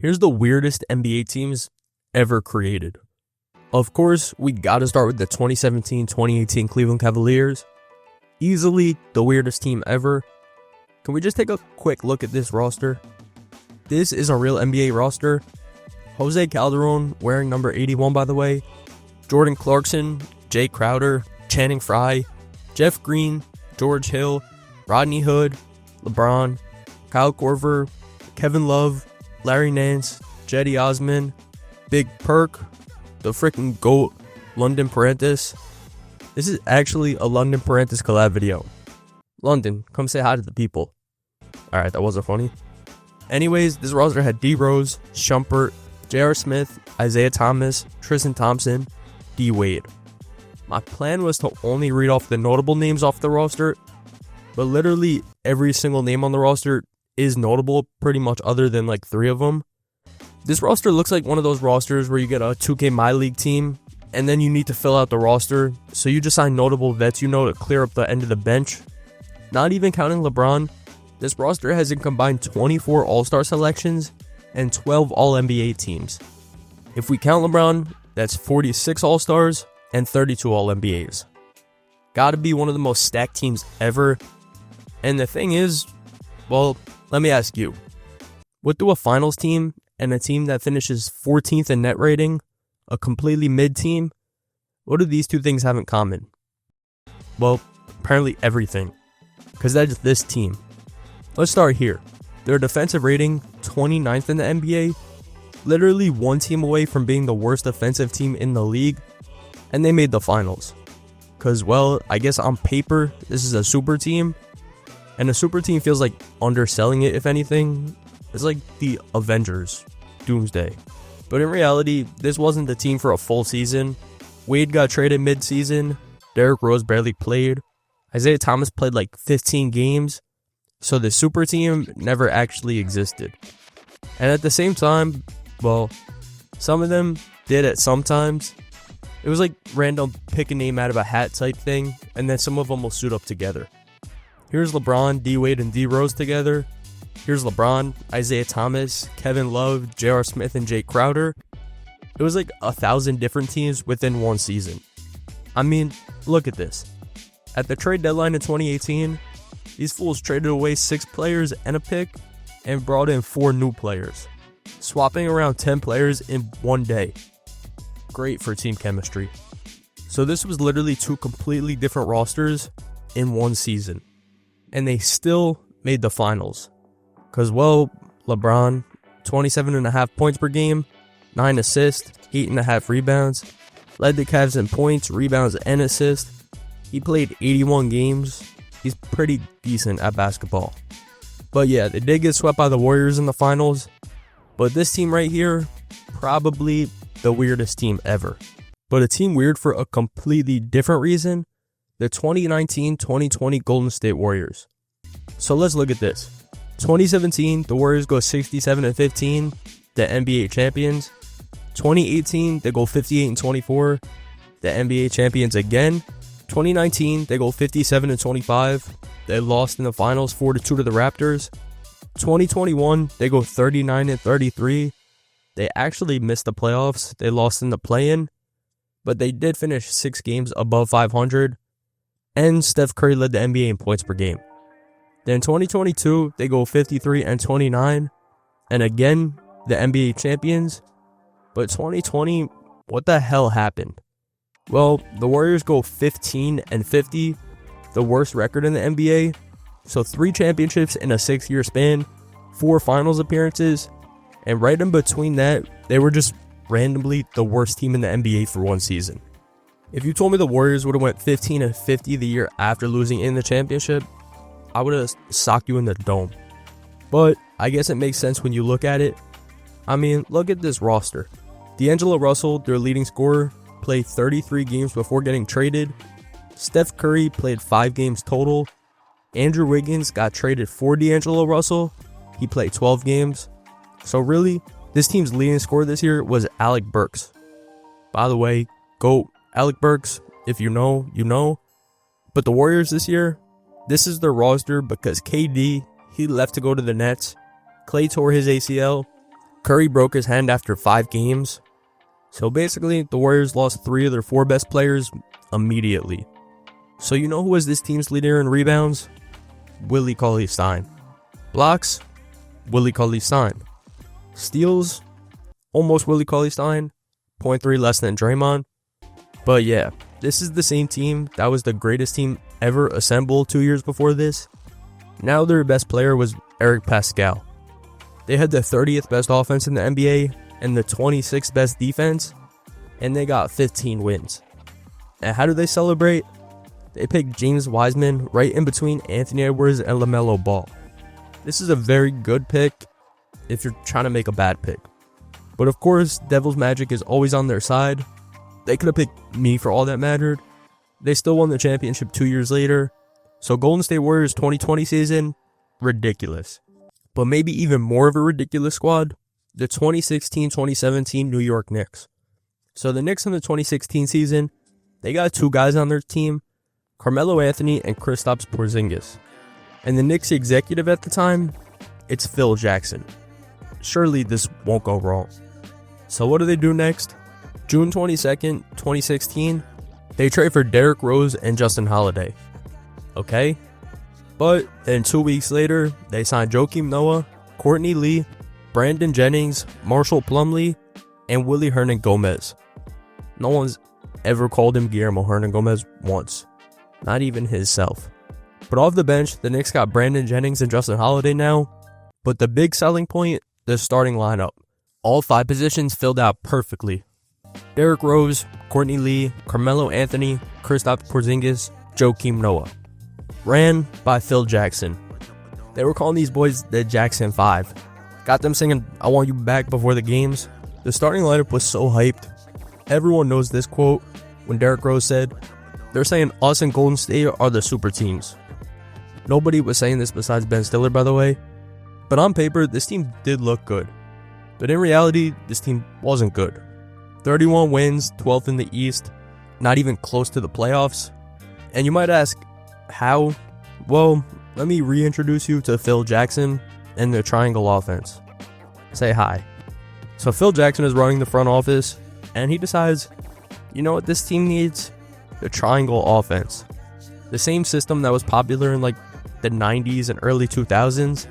Here's the weirdest NBA teams ever created. Of course, we gotta start with the 2017-2018 Cleveland Cavaliers. Easily the weirdest team ever. Can we just take a quick look at this roster? This is a real NBA roster. Jose Calderon, wearing number 81 by the way. Jordan Clarkson, Jay Crowder, Channing Frye, Jeff Green, George Hill, Rodney Hood, LeBron, Kyle Korver, Kevin Love, Larry Nance, Cedi Osman, Big Perk, the freaking GOAT, London Parentis. This is actually a London Parentis collab video. London, come say hi to the people. Alright, that wasn't funny. Anyways, this roster had D Rose, Shumpert, J.R. Smith, Isaiah Thomas, Tristan Thompson, D Wade. My plan was to only read off the notable names off the roster, but literally every single name on the roster is notable, pretty much other than like 3 of them. This roster looks like one of those rosters where you get a 2K My League team, and then you need to fill out the roster, so you just sign notable vets to clear up the end of the bench. Not even counting LeBron, this roster has a combined 24 All-Star selections and 12 All-NBA teams. If we count LeBron, that's 46 All-Stars and 32 All-NBAs. Gotta be one of the most stacked teams ever. And the thing is, well, let me ask you, what do a finals team and a team that finishes 14th in net rating, a completely mid team, what do these two things have in common? Well, apparently everything, because that's this team. Let's start here. Their defensive rating, 29th in the NBA, literally one team away from being the worst offensive team in the league, and they made the finals. Because, well, I guess on paper, this is a super team, and a super team feels like underselling it, if anything. It's like the Avengers, Doomsday. But in reality, this wasn't the team for a full season. Wade got traded mid-season, Derrick Rose barely played, Isaiah Thomas played like 15 games, so the super team never actually existed. And at the same time, well, some of them did at some times. It was like random pick a name out of a hat type thing, and then some of them will suit up together. Here's LeBron, D Wade, and D Rose together. Here's LeBron, Isaiah Thomas, Kevin Love, J.R. Smith, and Jay Crowder. It was like 1,000 different teams within one season. I mean, look at this. At the trade deadline in 2018, these fools traded away 6 players and a pick and brought in 4 new players, swapping around 10 players in one day. Great for team chemistry. So this was literally 2 completely different rosters in one season, and they still made the finals. Because, well, LeBron, 27.5 points per game, 9 assists, 8.5 rebounds, led the Cavs in points, rebounds, and assists. He played 81 games. He's pretty decent at basketball. But yeah, they did get swept by the Warriors in the finals. But this team right here, probably the weirdest team ever. But a team weird for a completely different reason, the 2019-2020 Golden State Warriors. So let's look at this. 2017, the Warriors go 67-15, the NBA champions. 2018, they go 58-24, the NBA champions again. 2019, they go 57-25, they lost in the finals 4-2 to the Raptors. 2021, they go 39-33, they actually missed the playoffs, they lost in the play-in, but they did finish 6 games above 500, and Steph Curry led the NBA in points per game. Then 2022, they go 53-29, and again, the NBA champions. But 2020, what the hell happened? Well, the Warriors go 15-50, the worst record in the NBA. So 3 championships in a 6-year span, 4 finals appearances, and right in between that, they were just randomly the worst team in the NBA for one season. If you told me the Warriors would have went 15-50 the year after losing in the championship, I would have socked you in the dome. But I guess it makes sense when you look at it. I mean, look at this roster. D'Angelo Russell, their leading scorer, played 33 games before getting traded. Steph Curry played 5 games total. Andrew Wiggins got traded for D'Angelo Russell. He played 12 games. So really, this team's leading scorer this year was Alec Burks. By the way, GOAT, Alec Burks, if you know, you know. But the Warriors this year, this is their roster because KD, he left to go to the Nets. Klay tore his ACL. Curry broke his hand after 5 games. So basically, the Warriors lost 3 of their 4 best players immediately. So you know who was this team's leader in rebounds? Willie Cauley-Stein. Blocks? Willie Cauley-Stein. Steals? Almost Willie Cauley-Stein. 0.3 less than Draymond. But yeah, this is the same team that was the greatest team ever assembled 2 years before this. Now their best player was Eric Pascal. They had the 30th best offense in the NBA and the 26th best defense, and they got 15 wins. And how do they celebrate? They picked James Wiseman right in between Anthony Edwards and LaMelo Ball. This is a very good pick if you're trying to make a bad pick. But of course, Devil's Magic is always on their side. They could have picked me for all that mattered. They still won the championship 2 years later. So Golden State Warriors 2020 season, ridiculous. But maybe even more of a ridiculous squad, the 2016-2017 New York Knicks. So the Knicks in the 2016 season, they got 2 guys on their team, Carmelo Anthony and Kristaps Porzingis. And the Knicks executive at the time, it's Phil Jackson. Surely this won't go wrong. So what do they do next? June 22nd, 2016, they trade for Derrick Rose and Justin Holiday. Okay? But then 2 weeks later, they signed Joakim Noah, Courtney Lee, Brandon Jennings, Marshall Plumlee, and Willie Hernan-Gomez. No one's ever called him Guillermo Hernan-Gomez once. Not even himself. But off the bench, the Knicks got Brandon Jennings and Justin Holiday now. But the big selling point, the starting lineup. All 5 positions filled out perfectly. Derrick Rose, Courtney Lee, Carmelo Anthony, Kristaps Porzingis, Joakim Noah. Ran by Phil Jackson. They were calling these boys the Jackson 5. Got them singing I Want You Back before the games. The starting lineup was so hyped. Everyone knows this quote when Derrick Rose said, "They're saying us and Golden State are the super teams." Nobody was saying this besides Ben Stiller, by the way. But on paper, this team did look good. But in reality, this team wasn't good. 31 wins, 12th in the East, not even close to the playoffs. And you might ask, how? Well, let me reintroduce you to Phil Jackson and the triangle offense. Say hi. So Phil Jackson is running the front office, and he decides, you know what this team needs? The triangle offense. The same system that was popular in like the 90s and early 2000s.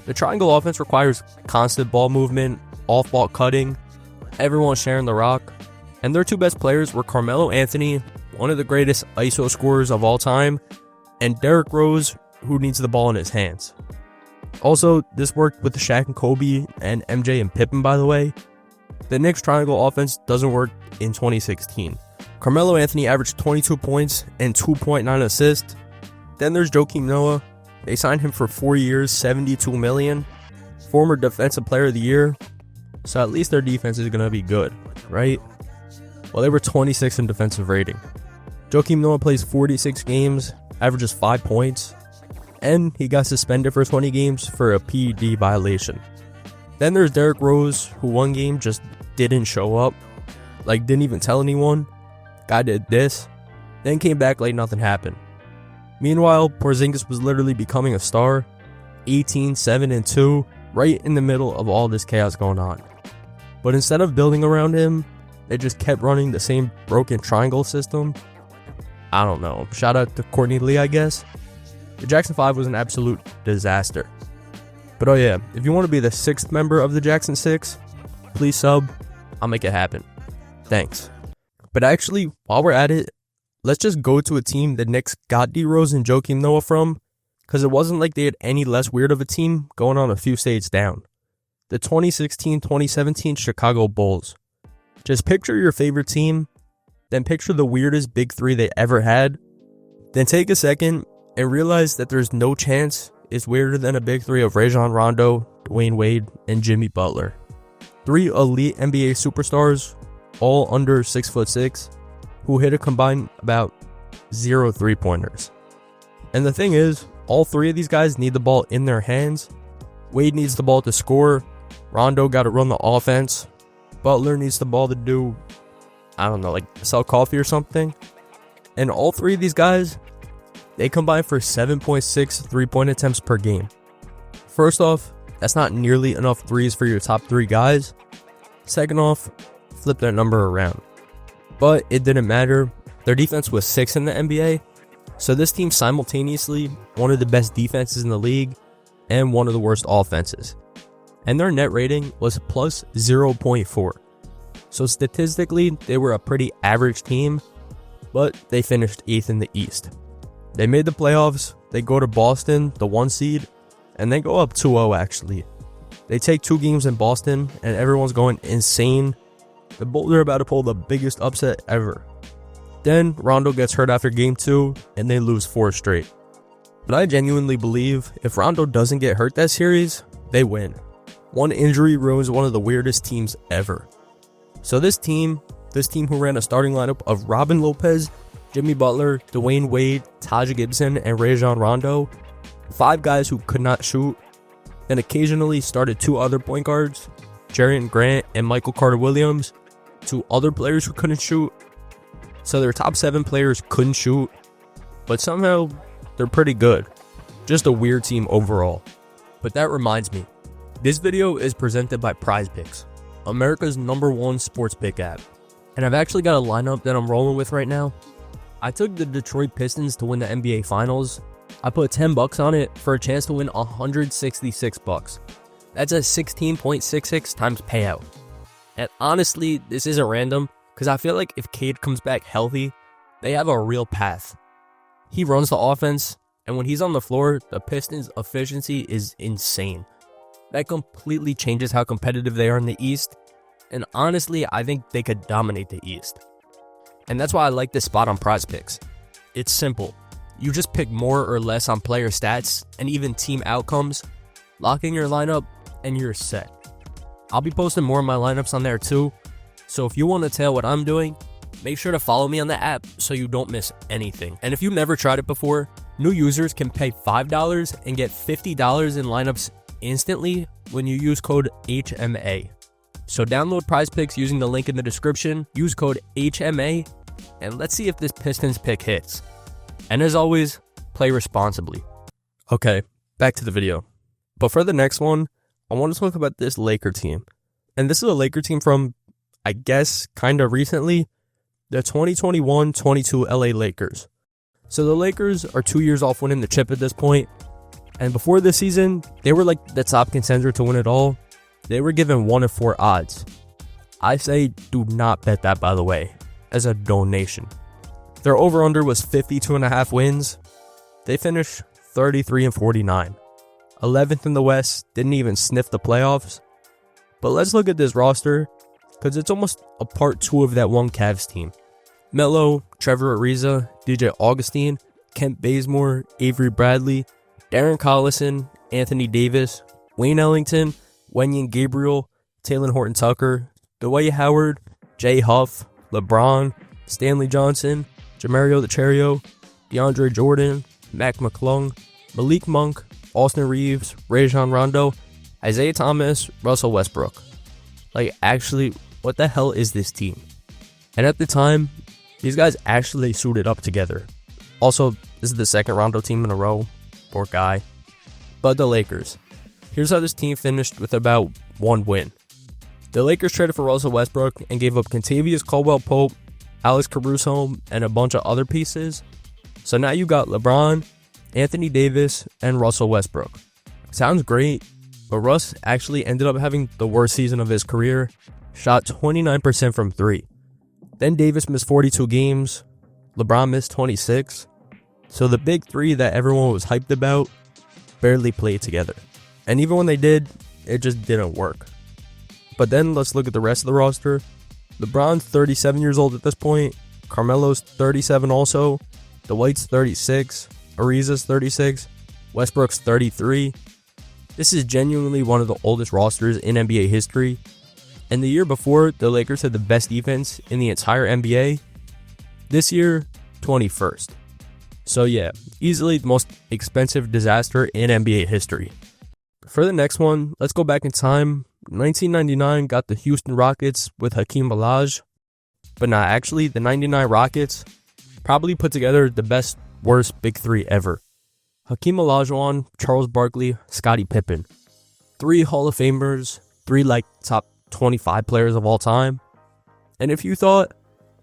The triangle offense requires constant ball movement, off-ball cutting, everyone sharing the rock. And their 2 best players were Carmelo Anthony, one of the greatest ISO scorers of all time, and Derrick Rose, who needs the ball in his hands. Also, this worked with Shaq and Kobe and MJ and Pippen, by the way. The Knicks triangle offense doesn't work in 2016. Carmelo Anthony averaged 22 points and 2.9 assists. Then there's Joakim Noah. They signed him for 4 years, $72 million. Former Defensive Player of the Year. So at least their defense is going to be good, right? Well, they were 26th in defensive rating. Joakim Noah plays 46 games, averages 5 points, and he got suspended for 20 games for a PED violation. Then there's Derrick Rose, who one game just didn't show up, like didn't even tell anyone. Guy did this, then came back like nothing happened. Meanwhile, Porzingis was literally becoming a star, 18, 7, and 2, right in the middle of all this chaos going on. But instead of building around him, they just kept running the same broken triangle system. I don't know. Shout out to Courtney Lee, I guess. The Jackson 5 was an absolute disaster. But oh yeah, if you want to be the 6th member of the Jackson 6, please sub. I'll make it happen. Thanks. But actually, while we're at it, let's just go to a team the Knicks got D Rose and Joakim Noah from, because it wasn't like they had any less weird of a team going on a few states down. The 2016-2017 Chicago Bulls. Just picture your favorite team, then picture the weirdest big 3 they ever had, then take a second and realize that there's no chance it's weirder than a big 3 of Rajon Rondo, Dwayne Wade, and Jimmy Butler. 3 elite NBA superstars, all under 6'6", who hit a combined about 0 3-pointers. And the thing is, all 3 of these guys need the ball in their hands. Wade needs the ball to score. Rondo got to run the offense. Butler needs the ball to do, I don't know, like sell coffee or something. And all 3 of these guys, they combine for 7.6 3-point attempts per game. First off, that's not nearly enough threes for your top 3 guys. Second off, flip that number around. But it didn't matter. Their defense was 6th in the NBA. So this team simultaneously one of the best defenses in the league and one of the worst offenses. And their net rating was plus 0.4. So statistically, they were a pretty average team, but they finished 8th in the East. They made the playoffs, they go to Boston, the 1 seed, and they go up 2-0 actually. They take 2 games in Boston, and everyone's going insane. The Bulls are about to pull the biggest upset ever. Then Rondo gets hurt after game 2, and they lose 4 straight. But I genuinely believe if Rondo doesn't get hurt that series, they win. One injury ruins one of the weirdest teams ever. So this team who ran a starting lineup of Robin Lopez, Jimmy Butler, Dwayne Wade, Taj Gibson, and Rajon Rondo, 5 guys who could not shoot, then occasionally started 2 other point guards, Jerian Grant and Michael Carter-Williams, 2 other players who couldn't shoot. So their top 7 players couldn't shoot, but somehow they're pretty good. Just a weird team overall. But that reminds me, this video is presented by PrizePicks, America's #1 sports pick app. And I've actually got a lineup that I'm rolling with right now. I took the Detroit Pistons to win the NBA Finals. I put $10 on it for a chance to win $166. That's a 16.66 times payout. And honestly, this isn't random, because I feel like if Cade comes back healthy, they have a real path. He runs the offense, and when he's on the floor, the Pistons' efficiency is insane. That completely changes how competitive they are in the East, and honestly, I think they could dominate the East. And that's why I like this spot on PrizePicks. It's simple. You just pick more or less on player stats and even team outcomes, lock in your lineup, and you're set. I'll be posting more of my lineups on there too, so if you want to tell what I'm doing, make sure to follow me on the app so you don't miss anything. And if you've never tried it before, new users can pay $5 and get $50 in lineups instantly when you use code HMA. So download PrizePicks using the link in the description, use code HMA, and let's see if this Pistons pick hits. And as always, play responsibly. Okay, back to the video. But for the next one, I want to talk about this Laker team. And this is a Laker team from, I guess, kind of recently, the 2021-22 LA Lakers. So the Lakers are 2 years off winning the chip at this point. And before this season, they were like the top contender to win it all. They were given 1 of 4 odds. I say do not bet that, by the way, as a donation. Their over-under was 52.5 wins. They finished 33-49. 11th in the West, didn't even sniff the playoffs. But let's look at this roster, because it's almost a part 2 of that one Cavs team. Melo, Trevor Ariza, DJ Augustine, Kent Bazemore, Avery Bradley, Darren Collison, Anthony Davis, Wayne Ellington, Wenyen Gabriel, Talen Horton-Tucker, Dwight Howard, Jay Huff, LeBron, Stanley Johnson, Jamario Cherio, DeAndre Jordan, Mac McClung, Malik Monk, Austin Reeves, Rajon Rondo, Isaiah Thomas, Russell Westbrook. Like, actually, what the hell is this team? And at the time, these guys actually suited up together. Also, this is the second Rondo team in a row. Poor guy. But the Lakers. Here's how this team finished with about 1 win. The Lakers traded for Russell Westbrook and gave up Kentavious Caldwell-Pope, Alex Caruso, and a bunch of other pieces. So now you got LeBron, Anthony Davis, and Russell Westbrook. Sounds great, but Russ actually ended up having the worst season of his career, shot 29% from 3. Then Davis missed 42 games, LeBron missed 26. So the big 3 that everyone was hyped about barely played together. And even when they did, it just didn't work. But then let's look at the rest of the roster. LeBron's 37 years old at this point. Carmelo's 37 also. Dwight's 36. Ariza's 36. Westbrook's 33. This is genuinely one of the oldest rosters in NBA history. And the year before, the Lakers had the best defense in the entire NBA. This year, 21st. So yeah, easily the most expensive disaster in NBA history. For the next one, let's go back in time. 1999 got the Houston Rockets with Hakeem Olajuwon. But nah, actually, the 99 Rockets probably put together the best, worst big 3 ever. Hakeem Olajuwon, Charles Barkley, Scottie Pippen. 3 Hall of Famers, 3 top 25 players of all time. And if you thought,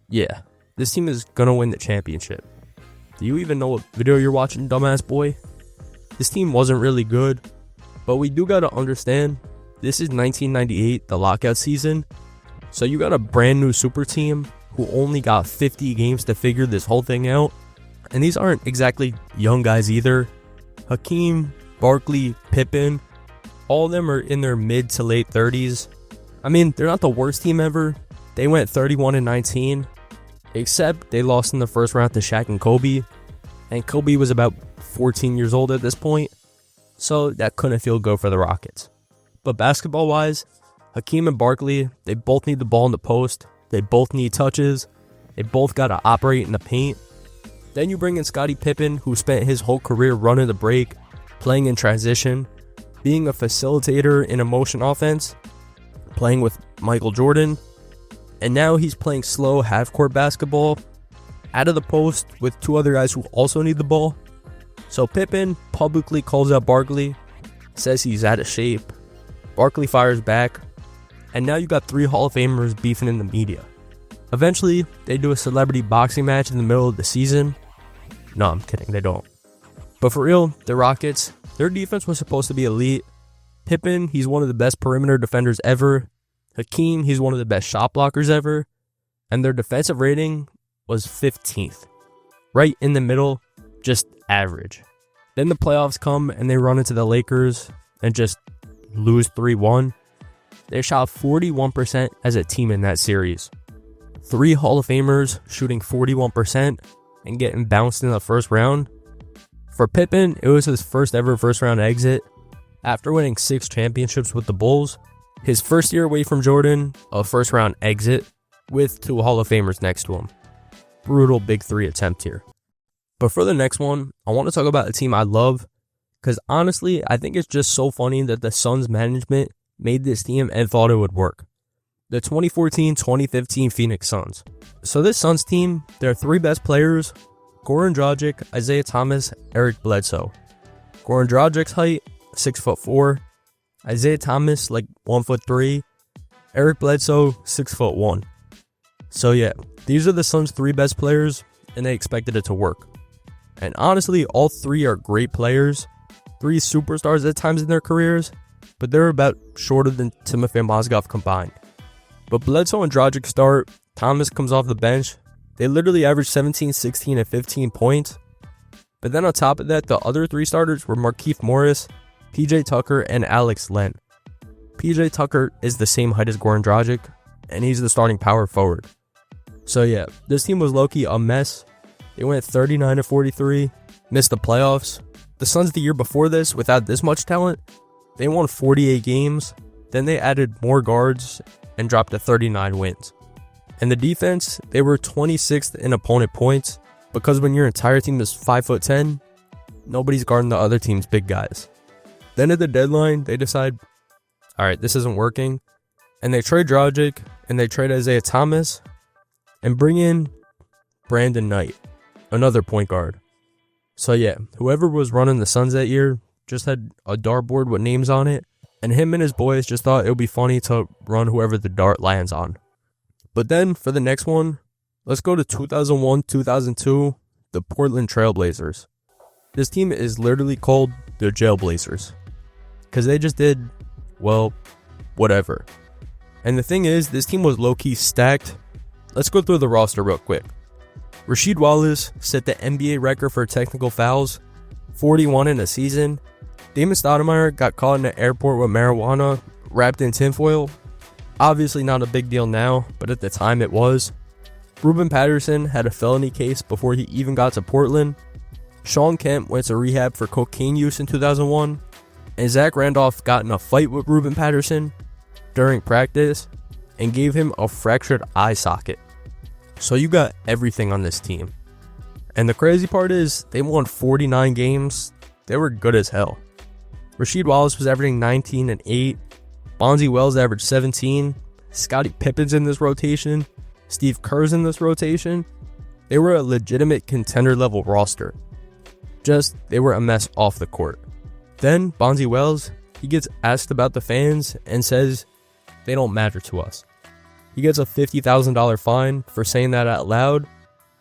yeah, this team is gonna win the championship, do you even know what video you're watching, dumbass boy? This team wasn't really good, but we do gotta understand, this is 1998, the lockout season, so you got a brand new super team who only got 50 games to figure this whole thing out, and these aren't exactly young guys either. Hakeem, Barkley, Pippen, all of them are in their mid to late 30s. I mean, they're not the worst team ever. They went 31-19, except they lost in the first round to Shaq and Kobe was about 14 years old at this point, so that couldn't feel good for the Rockets. But basketball-wise, Hakeem and Barkley, they both need the ball in the post, they both need touches, they both got to operate in the paint. Then you bring in Scottie Pippen, who spent his whole career running the break, playing in transition, being a facilitator in a motion offense, playing with Michael Jordan, and now he's playing slow half-court basketball out of the post with 2 other guys who also need the ball. So Pippen publicly calls out Barkley, says he's out of shape. Barkley fires back, and now you got 3 Hall of Famers beefing in the media. Eventually, they do a celebrity boxing match in the middle of the season. No, I'm kidding, they don't. But for real, the Rockets, their defense was supposed to be elite. Pippen, he's one of the best perimeter defenders ever. Hakeem, he's one of the best shot blockers ever. And their defensive rating was 15th. Right in the middle, just average. Then the playoffs come and they run into the Lakers and just lose 3-1. They shot 41% as a team in that series. 3 Hall of Famers shooting 41% and getting bounced in the first round. For Pippen, it was his first ever first round exit. After winning 6 championships with the Bulls, his first year away from Jordan, a first round exit with 2 Hall of Famers next to him. Brutal big 3 attempt here. But for the next one, I want to talk about a team I love, because honestly, I think it's just so funny that the Suns management made this team and thought it would work. The 2014-2015 Phoenix Suns. So this Suns team, their 3 best players, Goran Dragic, Isaiah Thomas, Eric Bledsoe. Goran Dragic's height, 6'4". Isaiah Thomas, 1'3". Eric Bledsoe, 6'1". So yeah, these are the Suns' 3 best players, and they expected it to work. And honestly, all 3 are great players, 3 superstars at times in their careers, but they're about shorter than Timofey Mozgov combined. But Bledsoe and Dragic start, Thomas comes off the bench. They literally averaged 17, 16, and 15 points. But then on top of that, the other 3 starters were Markieff Morris, PJ Tucker, and Alex Len. PJ Tucker is the same height as Goran Dragic, and he's the starting power forward. So yeah, this team was low-key a mess. They went 39-43, missed the playoffs. The Suns the year before this, without this much talent, they won 48 games. Then they added more guards and dropped to 39 wins. And the defense, they were 26th in opponent points, because when your entire team is 5'10", nobody's guarding the other team's big guys. Then at the deadline, they decide, alright, this isn't working, and they trade Dragic, and they trade Isaiah Thomas, and bring in Brandon Knight, another point guard. So yeah, whoever was running the Suns that year just had a dartboard with names on it, and him and his boys just thought it would be funny to run whoever the dart lands on. But then, for the next one, let's go to 2001-2002, the Portland Trailblazers. This team is literally called the Jailblazers, because they just did, well, whatever. And the thing is, this team was low-key stacked. Let's go through the roster real quick. Rasheed Wallace set the NBA record for technical fouls, 41 in a season. Damon Stoudemire got caught in an airport with marijuana wrapped in tinfoil. Obviously not a big deal now, but at the time it was. Ruben Patterson had a felony case before he even got to Portland. Shawn Kemp went to rehab for cocaine use in 2001. And Zach Randolph got in a fight with Ruben Patterson during practice and gave him a fractured eye socket. So you got everything on this team. And the crazy part is, they won 49 games. They were good as hell. Rasheed Wallace was averaging 19 and 8. Bonzi Wells averaged 17. Scottie Pippen's in this rotation. Steve Kerr's in this rotation. They were a legitimate contender level roster. Just, they were a mess off the court. Then, Bonzi Wells, He gets asked about the fans and says they don't matter to us. He gets a $50,000 fine for saying that out loud.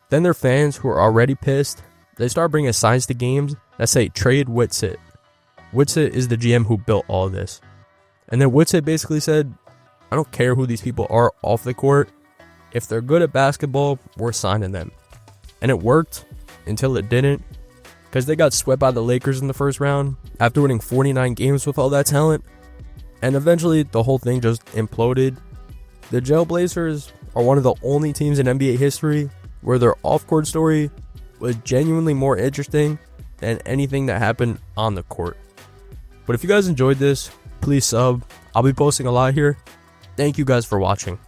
Then their fans, who are already pissed, they start bringing signs to games that say trade Whitsitt. Whitsitt is the GM who built all of this. And then Whitsitt basically said, I don't care who these people are off the court. If they're good at basketball, we're signing them. And it worked until it didn't, because they got swept by the Lakers in the first round after winning 49 games with all that talent. And eventually the whole thing just imploded. The Jailblazers are one of the only teams in NBA history where their off-court story was genuinely more interesting than anything that happened on the court. But if you guys enjoyed this, please sub. I'll be posting a lot here. Thank you guys for watching.